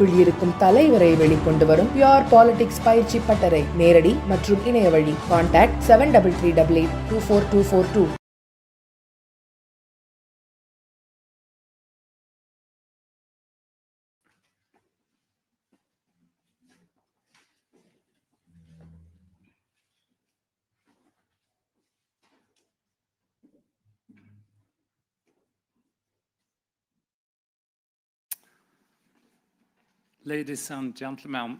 இருக்கும் தலைவரை வெளிக்கொண்டு வரும் பியூர் பாலிடிக்ஸ் பயிற்சி பட்டறை நேரடி மற்றும் இணைய வழி. Contact 7338242242. Ladies and gentlemen,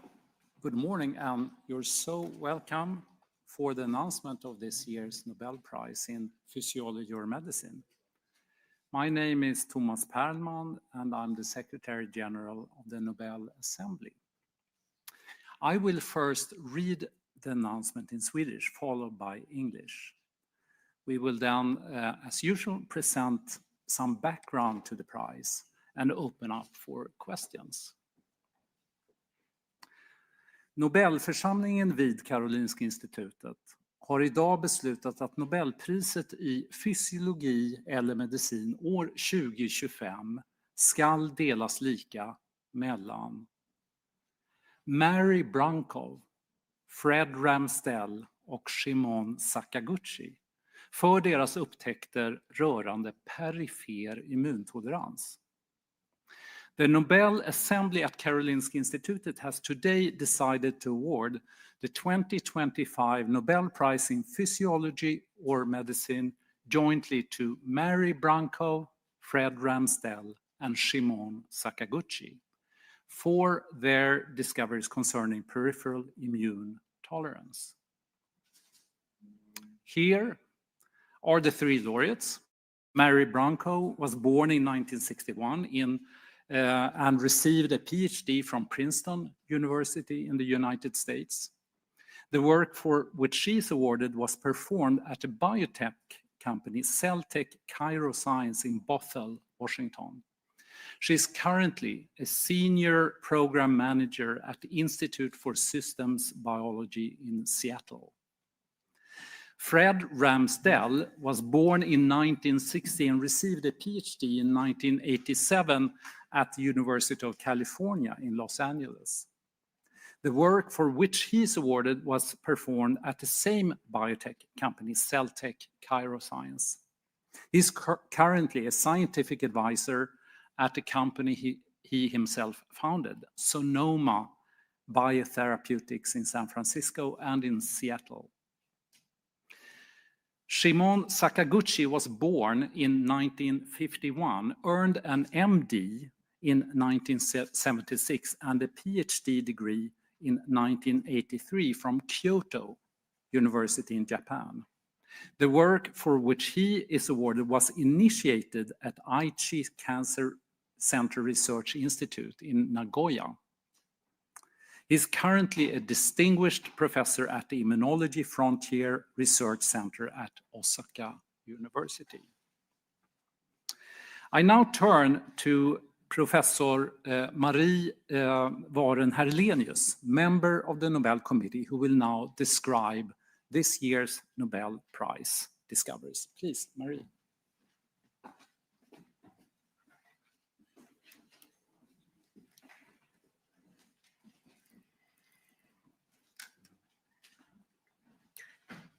good morning, and you're so welcome for the announcement of this year's Nobel Prize in Physiology or Medicine. My name is Thomas Perlman, and I'm the Secretary General of the Nobel Assembly. I will first read the announcement in Swedish, followed by English. We will then, as usual, present some background to the prize and open up for questions. Nobelförsamlingen vid Karolinska institutet har idag beslutat att Nobelpriset i fysiologi eller medicin år 2025 skall delas lika mellan Mary Brunkow, Fred Ramsdell och Shimon Sakaguchi för deras upptäckter rörande perifer immuntolerans. The Nobel Assembly at Karolinska Institutet has today decided to award the 2025 Nobel Prize in Physiology or Medicine jointly to Mary Brunkow, Fred Ramsdell, and Shimon Sakaguchi for their discoveries concerning peripheral immune tolerance. Here are the three laureates. Mary Brunkow was born in 1961 and received a PhD from Princeton University in the United States. The work for which she is awarded was performed at a biotech company, Celltech Cyroscience in Bothell, Washington. She is currently a senior program manager at the Institute for Systems Biology in Seattle. Fred Ramsdell was born in 1960 and received a PhD in 1987 at the University of California in Los Angeles. The work for which he is awarded was performed at the same biotech company, Celltech Cyroscience. He's currently a scientific advisor at the company he himself founded, Sonoma Biotherapeutics in San Francisco and in Seattle. Shimon Sakaguchi was born in 1951, earned an MD in 1976 and a PhD degree in 1983 from Kyoto University in Japan. The work for which he is awarded was initiated at Aichi Cancer Center Research Institute in Nagoya. He's currently a distinguished professor at the Immunology Frontier Research Center at Osaka University. I now turn to Professor Marie Waren-Herlenius, member of the Nobel Committee, who will now describe this year's Nobel Prize discoveries. Please, Marie.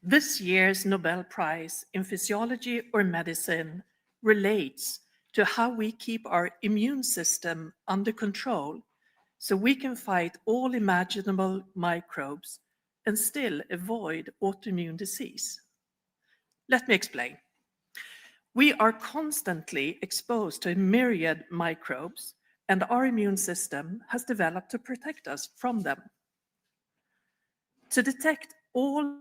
This year's Nobel Prize in Physiology or Medicine relates to how we keep our immune system under control so we can fight all imaginable microbes and still avoid autoimmune disease. Let me explain. We are constantly exposed to a myriad microbes, and our immune system has developed to protect us from them. To detect all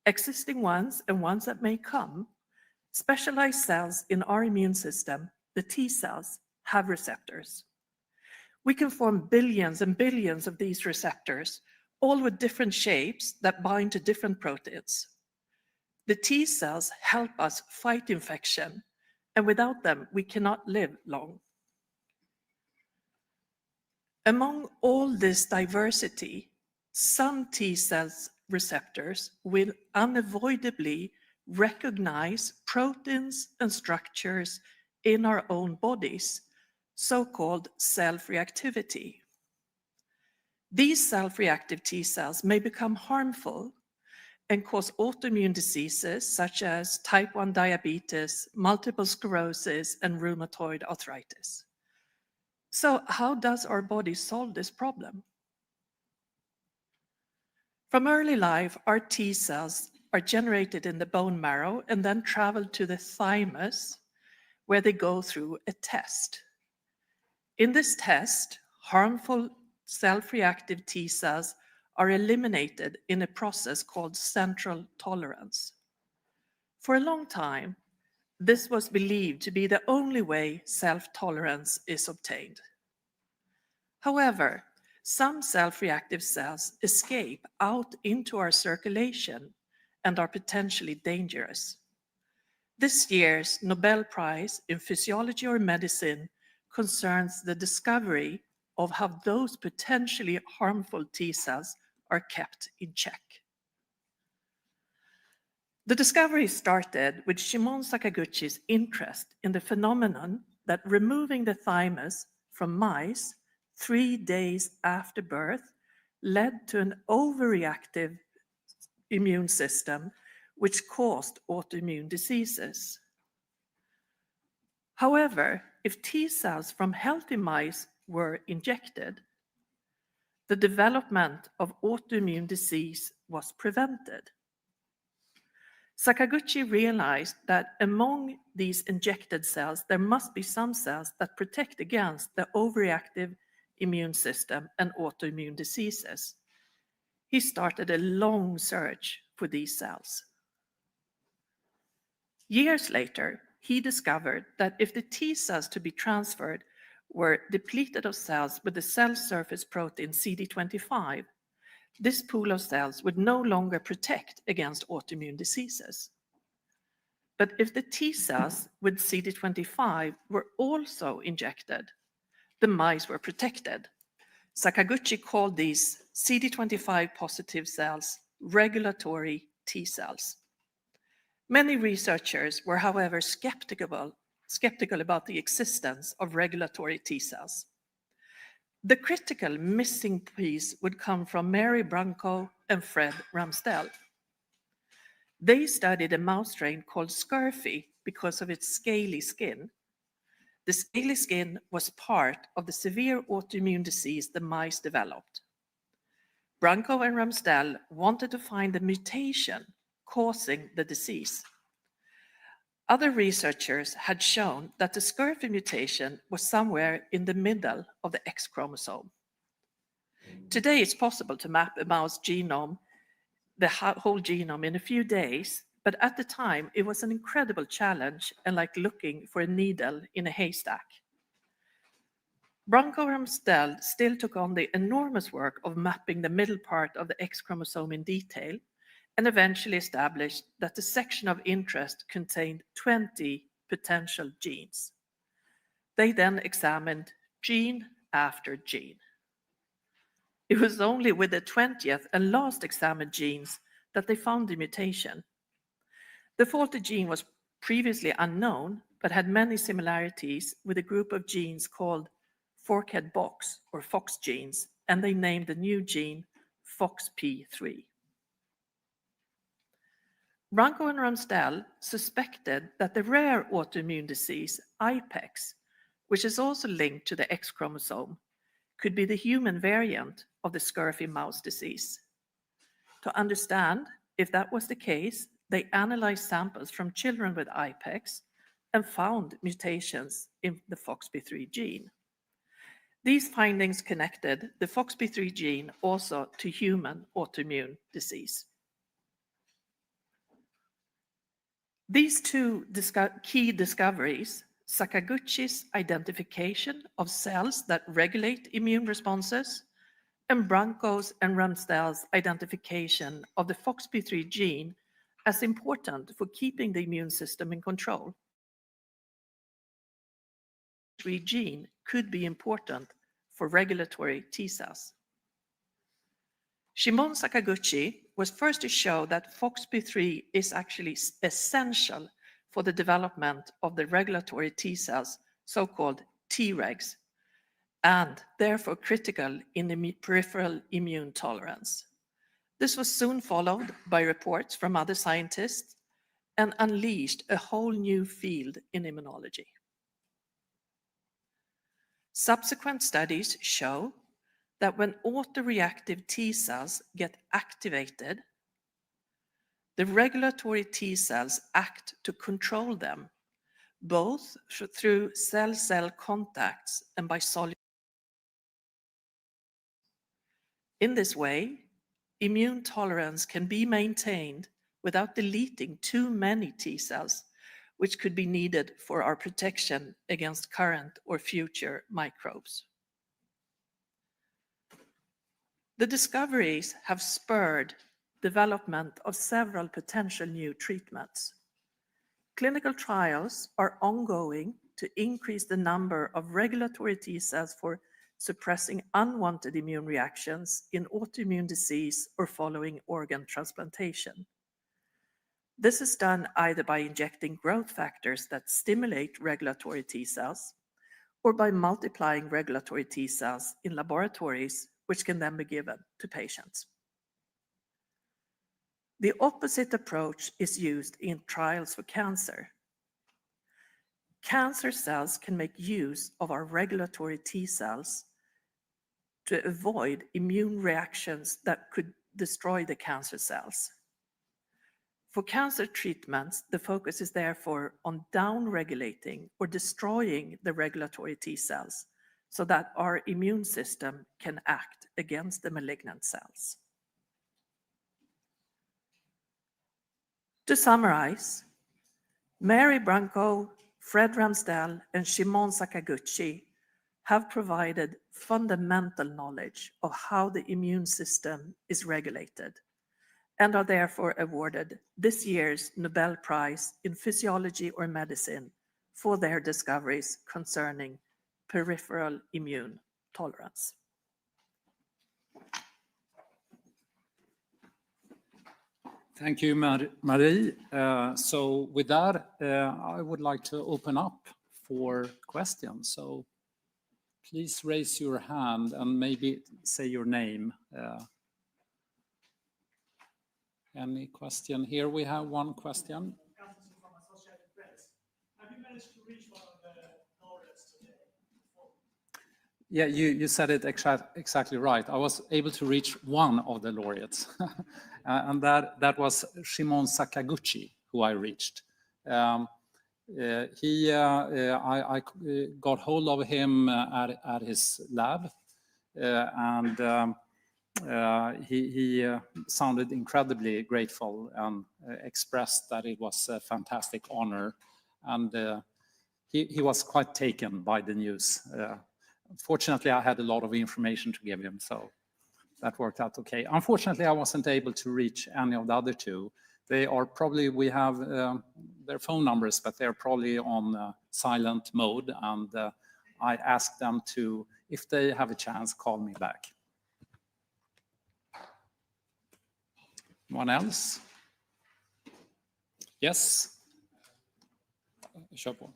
existing ones and ones that may come, specialized cells in our immune system, the T cells, have receptors. We can form billions and billions of these receptors, all with different shapes that bind to different proteins. The T cells help us fight infection, and without them, we cannot live long. Among all this diversity, some T cells receptors will unavoidably recognize proteins and structures in our own bodies so-called self-reactivity. These self-reactive T cells may become harmful and cause autoimmune diseases such as type 1 diabetes, multiple sclerosis, and rheumatoid arthritis. So how does our body solve this problem? From early life, our T cells are generated in the bone marrow and then travel to the thymus, where they go through a test. In this test, harmful self-reactive T cells are eliminated in a process called central tolerance. For a long time, this was believed to be the only way self-tolerance is obtained. However, some self-reactive cells escape out into our circulation and are potentially dangerous. This year's Nobel Prize in Physiology or Medicine concerns the discovery of how those potentially harmful T cells are kept in check. The discovery started with Shimon Sakaguchi's interest in the phenomenon that removing the thymus from mice 3 days after birth led to an overreactive immune system which caused autoimmune diseases. However, if T cells from healthy mice were injected, the development of autoimmune disease was prevented. Sakaguchi realized that among these injected cells, there must be some cells that protect against the overreactive immune system and autoimmune diseases. He started a long search for these cells. Years later, he discovered that if the T cells to be transferred were depleted of cells with the cell surface protein CD25, this pool of cells would no longer protect against autoimmune diseases. But if the T cells with CD25 were also injected, the mice were protected. Sakaguchi called these CD25 positive cells regulatory T cells. Many researchers were, however, skeptical about the existence of regulatory T cells. The critical missing piece would come from Mary Brunkow and Fred Ramsdell. They studied a mouse strain called scurfy because of its scaly skin. The scaly skin was part of the severe autoimmune disease the mice developed. Brunkow and Ramsdell wanted to find the mutation causing the disease. Other researchers had shown that the scurfy mutation was somewhere in the middle of the X chromosome. Today, it's possible to map a mouse genome, the whole genome, in a few days, but at the time, it was an incredible challenge and like looking for a needle in a haystack. Brunkow and Ramsdell still took on the enormous work of mapping the middle part of the X chromosome in detail, and eventually established that the section of interest contained 20 potential genes. They then examined gene after gene. It was only with the 20th and last examined genes that they found the mutation. The faulty gene was previously unknown, but had many similarities with a group of genes called forkhead box or FOX genes, and they named the new gene FOXP3. Brunkow and Ramsdell suspected that the rare autoimmune disease IPEX, which is also linked to the X chromosome, could be the human variant of the scurfy mouse disease. To understand if that was the case, they analyzed samples from children with IPEX and found mutations in the FOXP3 gene. These findings connected the FOXP3 gene also to human autoimmune disease. These two key discoveries, Sakaguchi's identification of cells that regulate immune responses, and Brunkow's and Ramsdell's identification of the FOXP3 gene as important for keeping the immune system in control. The FOXP3 gene could be important for regulatory T cells. Shimon Sakaguchi was first to show that FOXP3 is actually essential for the development of the regulatory T cells, so-called Tregs, and therefore critical in peripheral immune tolerance. This was soon followed by reports from other scientists and unleashed a whole new field in immunology. Subsequent studies show that when autoreactive T cells get activated, the regulatory T cells act to control them, both through cell-cell contacts and by soluble. In this way, immune tolerance can be maintained without deleting too many T cells, which could be needed for our protection against current or future microbes. The discoveries have spurred development of several potential new treatments. Clinical trials are ongoing to increase the number of regulatory T cells for suppressing unwanted immune reactions in autoimmune disease or following organ transplantation. This is done either by injecting growth factors that stimulate regulatory T cells or by multiplying regulatory T cells in laboratories, which can then be given to patients. The opposite approach is used in trials for cancer. Cancer cells can make use of our regulatory T cells to avoid immune reactions that could destroy the cancer cells. For cancer treatments, the focus is therefore on downregulating or destroying the regulatory T cells so that our immune system can act against the malignant cells. To summarize, Mary Brunkow, Fred Ramsdell, and Shimon Sakaguchi have provided fundamental knowledge of how the immune system is regulated and are therefore awarded this year's Nobel Prize in Physiology or Medicine for their discoveries concerning peripheral immune tolerance. Thank you, Marie. So with that, I would like to open up for questions. So please raise your hand and maybe say your name. Any question? Here we have one question. Have you managed to reach one of the laureates today? Yeah, you said it exactly right. I was able to reach one of the laureates, and that was Shimon Sakaguchi, who I reached. I got hold of him at his lab, and he sounded incredibly grateful and expressed that it was a fantastic honor, and he was quite taken by the news. Fortunately, I had a lot of information to give him, so that worked out okay. Unfortunately, I wasn't able to reach any of the other two. They are probably, we have their phone numbers, but they're probably on silent mode, and I asked them to, if they have a chance, call me back. Anyone else? Yes? Kör på.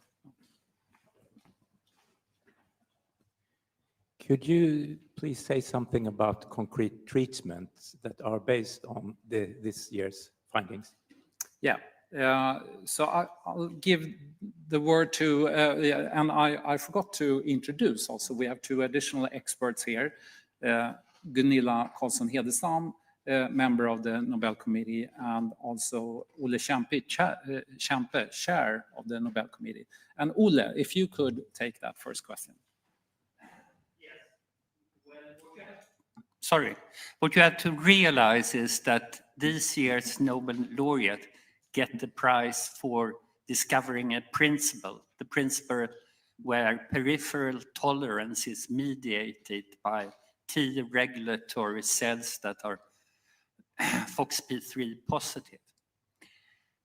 Could you please say something about concrete treatments that are based on this year's findings? Yeah, so I'll give the word to, and I forgot to introduce also, we have two additional experts here. Gunilla Karlsson-Hedestam, member of the Nobel Committee, and also Ole Kempe, chair of the Nobel Committee. And Ole, if you could take that first question. Sorry, what you have to realize is that this year's Nobel laureate get the prize for discovering a principle, the principle where peripheral tolerance is mediated by T regulatory cells that are FOXP3 positive.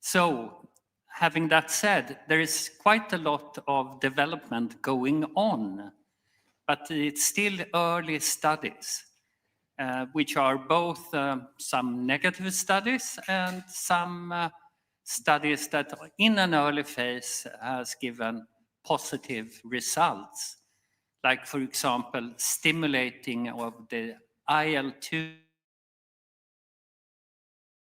So, having that said, there is quite a lot of development going on, but it's still early studies. Which are both some negative studies and some studies that in an early phase has given positive results, like, for example, stimulating of the IL-2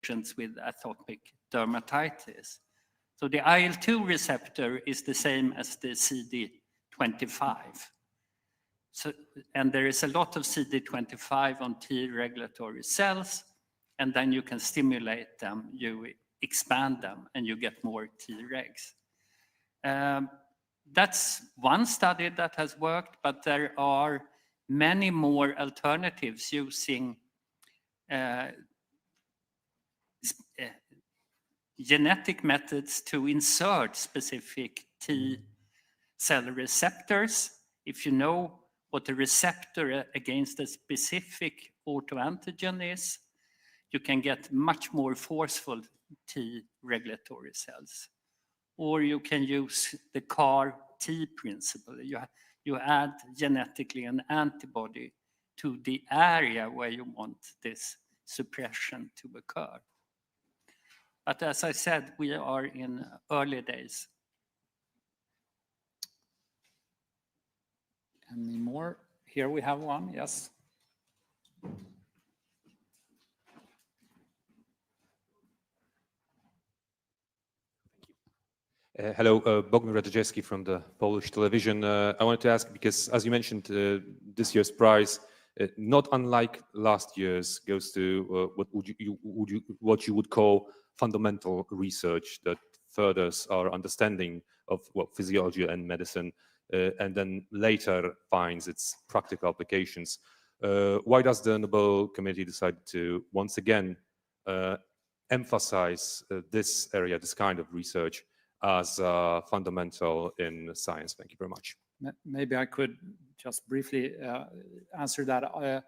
patients with atopic dermatitis. So the IL-2 receptor is the same as the CD25. So, and there is a lot of CD25 on T regulatory cells, and then you can stimulate them, you expand them, and you get more Tregs. That's one study that has worked, but there are many more alternatives using genetic methods to insert specific T cell receptors. If you know what the receptor against a specific autoantigen is, you can get much more forceful T regulatory cells. Or you can use the CAR-T principle. You add genetically an antibody to the area where you want this suppression to occur. But as I said, we are in early days. Any more? Here we have one, yes. Hello, Bogdan Ratajewski from the Polish television. I wanted to ask, because as you mentioned, this year's prize, not unlike last year's, goes to what you would call fundamental research that furthers our understanding of physiology and medicine, and then later finds its practical applications. Why does the Nobel Committee decide to once again emphasize this area, this kind of research, as fundamental in science? Thank you very much. Maybe I could just briefly answer that.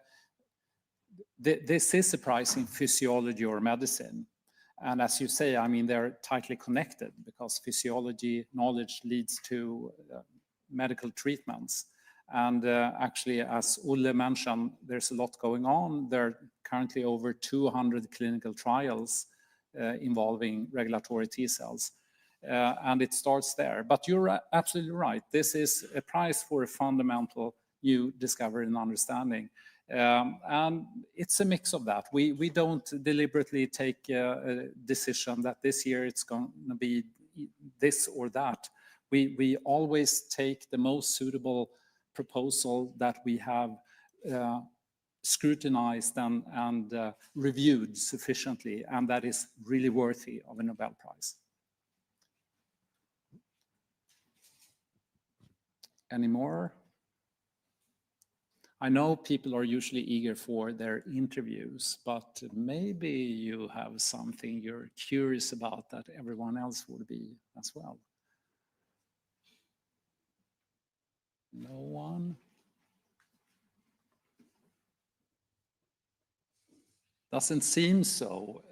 This is a prize in physiology or medicine. And as you say, I mean, they're tightly connected because physiology knowledge leads to medical treatments. And actually, as Ulle mentioned, there's a lot going on. There are currently over 200 clinical trials involving regulatory T cells. And it starts there. But you're absolutely right. This is a prize for a fundamental new discovery and understanding. And it's a mix of that. We don't deliberately take a decision that this year it's going to be this or that. We always take the most suitable proposal that we have scrutinized and reviewed sufficiently, and that is really worthy of a Nobel Prize. Any more? I know people are usually eager for their interviews, but maybe you have something you're curious about that everyone else would be as well. No one? Doesn't seem so.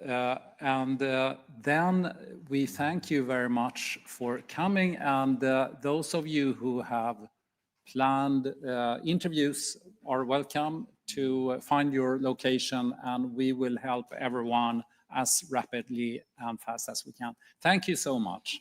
Then we thank you very much for coming. And those of you who have planned interviews are welcome to find your location, and we will help everyone as rapidly and fast as we can. Thank you so much.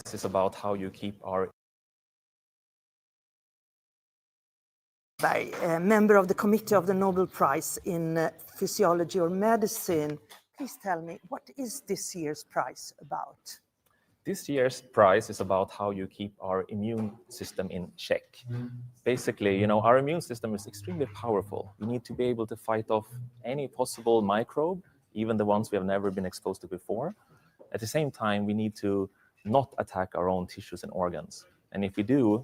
This is about how you keep our By a member of the Committee of the Nobel Prize in Physiology or Medicine. Please tell me, what is this year's prize about? This year's prize is about how you keep our immune system in check. Basically, our immune system is extremely powerful. We need to be able to fight off any possible microbe, even the ones we have never been exposed to before. At the same time, we need to not attack our own tissues and organs. And if we do,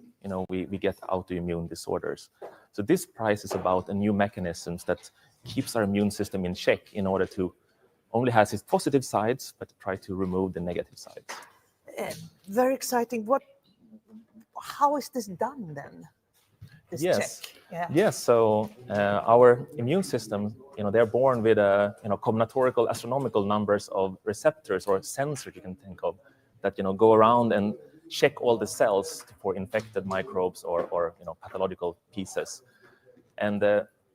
we get autoimmune disorders. So this prize is about a new mechanisms that keeps our immune system in check in order to only has its positive sides, but try to remove the negative sides. Very exciting. How is this done then? This Yes. check? Yeah. Yes. So our immune system, they're born with combinatorical astronomical numbers of receptors or sensors you can think of that go around and check all the cells for infected microbes or pathological pieces. And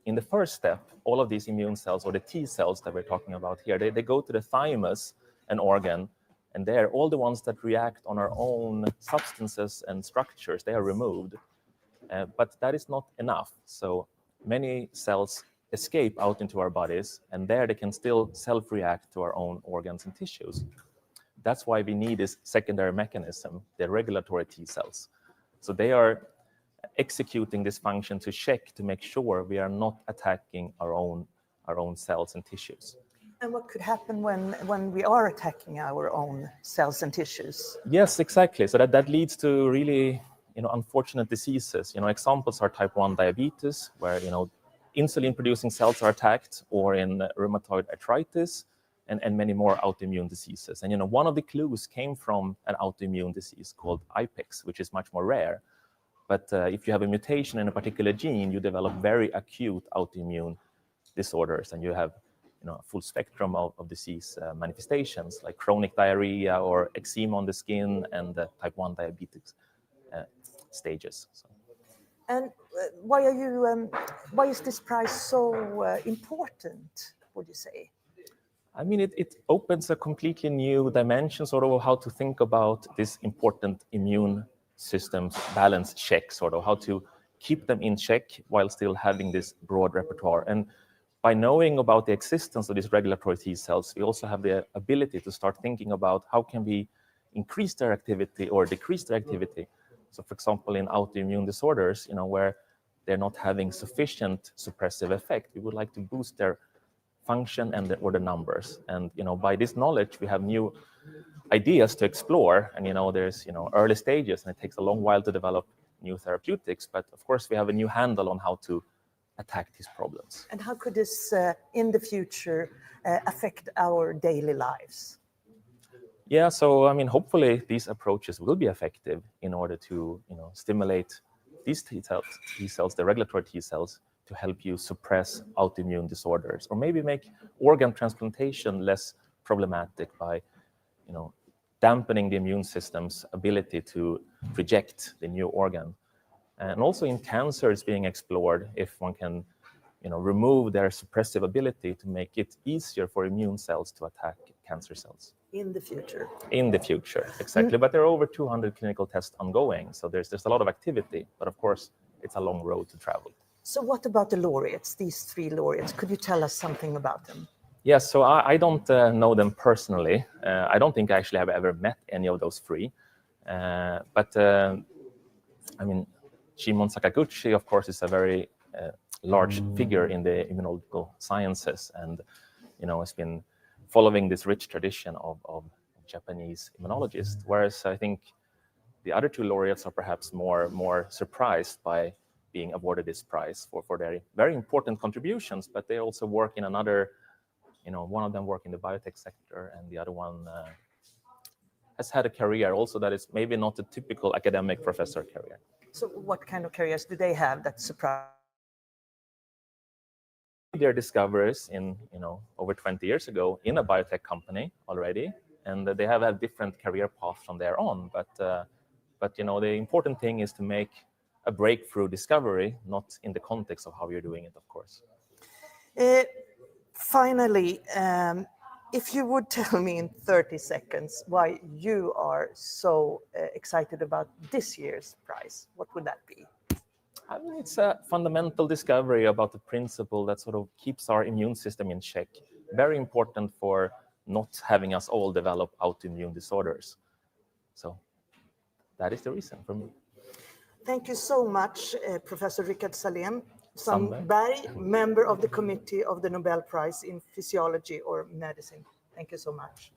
in the first step, all of these immune cells, or the T cells that we're talking about here, they go to the thymus, an organ, and there, all the ones that react on our own substances and structures, they are removed. But that is not enough. So many cells escape out into our bodies, and there they can still self-react to our own organs and tissues. That's why we need this secondary mechanism, the regulatory T cells. So they are executing this function to check to make sure we are not attacking our own cells and tissues. And what could happen when we are attacking our own cells and tissues? Yes, exactly. So that leads to really unfortunate diseases. Examples are type 1 diabetes, where insulin-producing cells are attacked, or in rheumatoid arthritis, and many more autoimmune diseases. And one of the clues came from an autoimmune disease called IPEX, which is much more rare. But if you have a mutation in a particular gene, you develop very acute autoimmune disorders, and you have a full spectrum of disease manifestations like chronic diarrhea or eczema on the skin and type 1 diabetes stages. So. And why is this prize so important, would you say? I mean, it opens a completely new dimension, sort of how to think about this important immune systems balance check, sort of how to keep them in check while still having this broad repertoire. And by knowing about the existence of these regulatory T cells, we also have the ability to start thinking about how can we increase their activity or decrease their activity. So, for example, in autoimmune disorders, where they're not having sufficient suppressive effect, we would like to boost their function or the numbers. And by this knowledge, we have new ideas to explore. And there's early stages, and it takes a long while to develop new therapeutics. But of course, we have a new handle on how to attack these problems. And how could this, in the future, affect our daily lives? Yeah, so I mean, hopefully these approaches will be effective in order to stimulate these T cells, the regulatory T cells, to help you suppress autoimmune disorders, or maybe make organ transplantation less problematic by dampening the immune system's ability to reject the new organ. And also in cancer, it's being explored if one can remove their suppressive ability to make it easier for immune cells to attack cancer cells. In the future. In the future, exactly. But there are over 200 clinical tests ongoing, so there's a lot of activity, but of course, it's a long road to travel. So what about the laureates, these 3 laureates? Could you tell us something about them? Yes, so I don't know them personally. I don't think I actually have ever met any of those 3. But I mean, Shimon Sakaguchi, of course, is a very large figure in the immunological sciences, and has been following this rich tradition of Japanese immunologists. Whereas I think the other 2 laureates are perhaps more surprised by being awarded this prize for their very important contributions, but they also work in another, one of them work in the biotech sector, and the other one has had a career also that is maybe not a typical academic professor career. So what kind of careers do they have that surprise? Their discoveries in, over 20 years ago in a biotech company already, and they have had different career paths from there on. But the important thing is to make a breakthrough discovery, not in the context of how you're doing it, of course. Finally, If you would tell me in 30 seconds why you are so excited about this year's prize, what would that be? I mean, it's a fundamental discovery about the principle that sort of keeps our immune system in check. Very important for not having us all develop autoimmune disorders. So that is the reason for me. Thank you so much, Professor Rickard Salén, Sandberg. Sandberg, member of the committee of the Nobel Prize in Physiology or Medicine. Thank you so much.